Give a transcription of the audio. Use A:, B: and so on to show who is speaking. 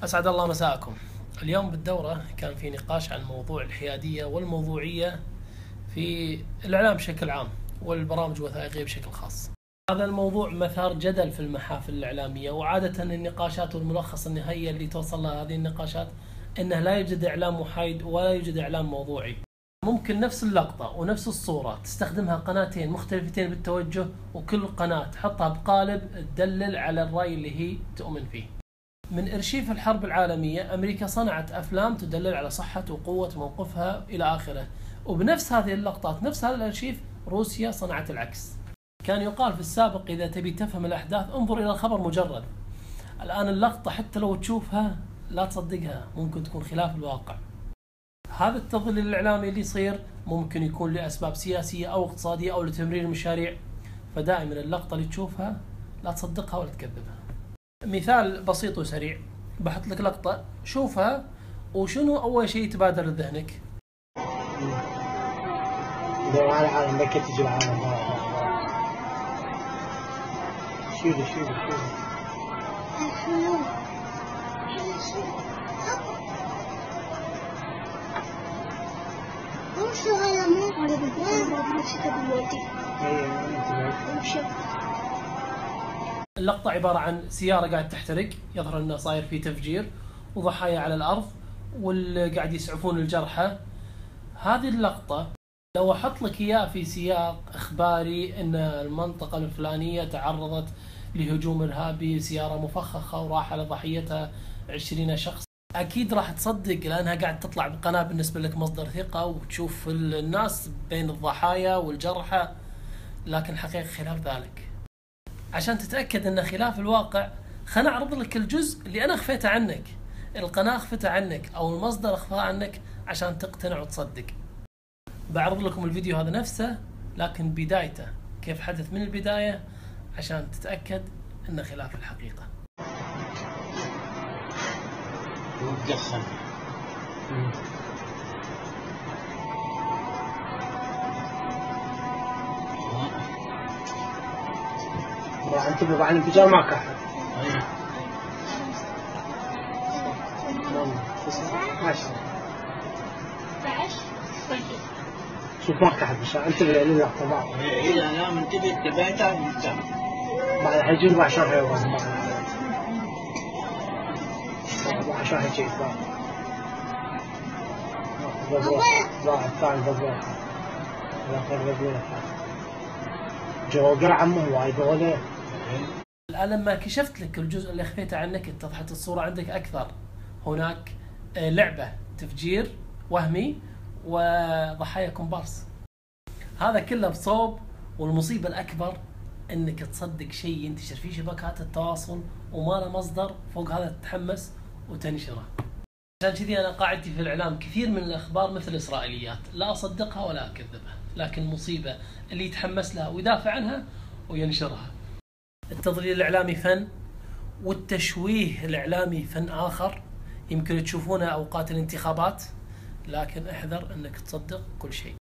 A: أسعد الله مساءكم. اليوم بالدورة كان في نقاش عن موضوع الحيادية والموضوعية في الإعلام بشكل عام والبرامج الوثائقية بشكل خاص. هذا الموضوع مثار جدل في المحافل الإعلامية، وعادة النقاشات والملخص النهائي اللي توصل لها هذه النقاشات أنه لا يوجد إعلام محايد ولا يوجد إعلام موضوعي. ممكن نفس اللقطة ونفس الصورة تستخدمها قناتين مختلفتين بالتوجه، وكل قناة تحطها بقالب تدلل على الرأي اللي هي تؤمن فيه. من إرشيف الحرب العالمية أمريكا صنعت أفلام تدلل على صحة وقوة موقفها إلى آخره، وبنفس هذه اللقطات نفس هذا الأرشيف روسيا صنعت العكس. كان يقال في السابق إذا تبي تفهم الأحداث انظر إلى الخبر مجرد. الآن اللقطة حتى لو تشوفها لا تصدقها، ممكن تكون خلاف الواقع. هذا التضليل الإعلامي اللي يصير ممكن يكون لأسباب سياسية أو اقتصادية أو لتمرير المشاريع، فدائما اللقطة اللي تشوفها لا تصدقها ولا تكذبها. مثال بسيط وسريع، بحط لك لقطة شوفها وشنو أول شيء يتبادر لذهنك؟
B: على العالم بكت تجي العالم شيله
A: اللقطة عبارة عن سيارة قاعد تحترق، يظهر أنه صاير في تفجير وضحايا على الأرض واللي قاعد يسعفون الجرحى. هذه اللقطة لو أحط لك إياه في سياق إخباري أن المنطقة الفلانية تعرضت لهجوم إرهابي، سيارة مفخخة وراح على ضحيتها 20 شخص، أكيد راح تصدق لأنها قاعد تطلع بقناة بالنسبة لك مصدر ثقة وتشوف الناس بين الضحايا والجرحى، لكن الحقيقة خلاف ذلك. عشان تتأكد أنه خلاف الواقع خلنا أعرض لك الجزء اللي أنا أخفيته عنك، القناة أخفتها عنك أو المصدر أخفاه عنك عشان تقتنع وتصدق. بعرض لكم الفيديو هذا نفسه لكن بدايته كيف حدث من البداية عشان تتأكد أنه خلاف الحقيقة.
B: وتدخن راح انتبه بعد الانفجار ما كحل. شوف ما كحل بس انتبه للقطة بعد.
C: إذا أنا منتبه تبعتها ومنتبه
B: بعد حيجي 14 حيوان بعد 14 حيجي بعد الثاني بضوح جوقر عمه وايد غولي.
A: الآن لما كشفت لك الجزء اللي خفيته عنك اتضحت الصورة عندك أكثر. هناك لعبة تفجير وهمي وضحايا كومبارس، هذا كله بصوب. والمصيبة الأكبر أنك تصدق شيء ينتشر في شبكات التواصل وما له مصدر، فوق هذا تتحمس وتنشره. عشان كذي أنا قاعدتي في الإعلام كثير من الأخبار مثل الإسرائيليات، لا أصدقها ولا أكذبها، لكن المصيبة اللي يتحمس لها ويدافع عنها وينشرها. التضليل الإعلامي فن، والتشويه الإعلامي فن آخر يمكن تشوفونه أوقات الانتخابات، لكن احذر أنك تصدق كل شيء.